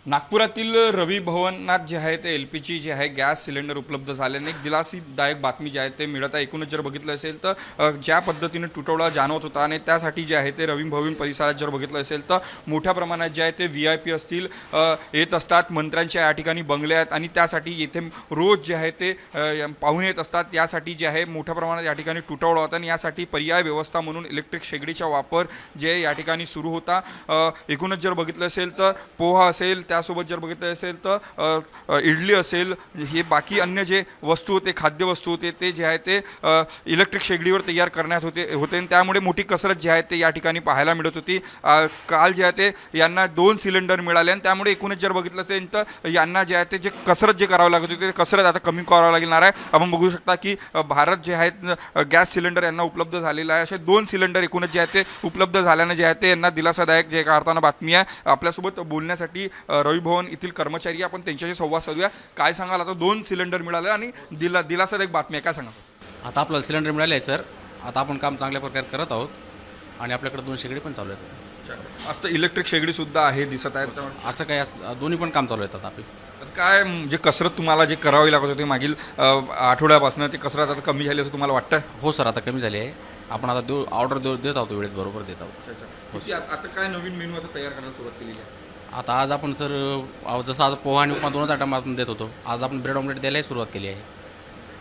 नागपुरातील रवी भवनात जे आहे ते LPG जे आहे गॅस सिलेंडर उपलब्ध झाल्याने एक दिलासादायक बातमी जी आहे ते मिळत आहे। एकूणच जर बघितलं असेल तर ज्या पद्धतीने तुटवडा जाणवत होता आणि त्यासाठी जे आहे ते रवी भवन परिसरात जर बघितलं असेल तर मोठ्या प्रमाणात जे आहे ते VIP असतील येत असतात, मंत्र्यांच्या या ठिकाणी बंगले आहेत आणि त्यासाठी येथे रोज जे आहे ते पाहुणे येत असतात। यासाठी जे आहे मोठ्या प्रमाणात या ठिकाणी तुटवडा होता आणि यासाठी पर्याय व्यवस्था म्हणून इलेक्ट्रिक शेगडीचा वापर जे या ठिकाणी सुरू होता। एकूणच जर बघितलं असेल तर पोहा असेल, त्यासोबत जर बघितलं असेल तर इडली असेल, हे बाकी अन्य जे वस्तू होते, खाद्यवस्तू होते, ते जे आहे ते इलेक्ट्रिक शेगडीवर तयार करण्यात होते आणि त्यामुळे मोठी कसरत जी आहे ते या ठिकाणी पाहायला मिळत होती। काल जे आहे ते यांना 2 सिलेंडर मिळाले आणि त्यामुळे एकूणच जर बघितलं असेल तर यांना जे आहे ते जे कसरत जे करावं लागत होते ते कसरत आता कमी करावं लागणार आहे। आपण बघू शकता की भारत जे आहेत गॅस सिलेंडर यांना उपलब्ध झालेला आहे। असे 2 सिलेंडर एकूणच जे आहे ते उपलब्ध झाल्याने जे आहे ते यांना दिलासादायक जे एका अर्थानं बातमी आहे। आपल्यासोबत बोलण्यासाठी रवी भवन येथील कर्मचारी, आपण त्यांच्याशी संवाद साधूया। काय सांगाल, आता 2 सिलेंडर मिळाले आणि दिलासादायक बातमी आहे, काय सांगाल? आता आपल्याला सिलेंडर मिळाले आहे सर। आता आपण काम चांगल्या प्रकारे करत आहोत आणि आपल्याकडे 2 शेगडी पण चालू आहेत। आता इलेक्ट्रिक शेगडी सुद्धा आहे दिसत आहेत, असं काही दोन्ही पण काम चालू आहेत आपले। काय जे कसरत तुम्हाला जे करावी लागत होती मागील आठवड्यापासून, ती कसरत आता कमी झाली असं तुम्हाला वाटतं? हो सर, आता कमी झाली आहे। आपण आता ऑर्डर देत आहोत, वेळेत बरोबर देत आहोत। आता काय नवीन मेनू आता तयार करायला सुरुवात केली आहे? आता आज आपण सर जसं आज पोहा आणि उपमा 2च आयटम आपण देत होतो, आज आपण ब्रेड ऑमलेट द्यायलाही सुरुवात केली आहे।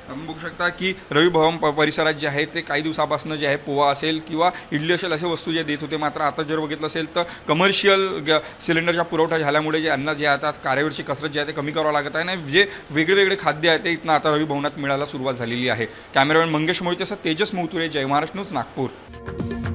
आपण बघू शकता की रवी भवन परिसरात जे आहे ते काही दिवसापासून जे आहे पोहा असेल किंवा इडली असेल असे वस्तू जे देत होते, मात्र आता जर बघितलं असेल तर कमर्शियल सिलेंडरचा पुरवठा झाल्यामुळे जे यांना जे आता कार्यावरची कसरत जे आहे ते कमी करावं लागत आहे आणि जे वेगळे खाद्य आहे ते इथनं आता रवी भवनात मिळायला सुरुवात झालेली आहे। कॅमेरामॅन मंगेश मोहितेसह तेजस मौतुरे, जय महाराष्ट्र न्यूज, नागपूर।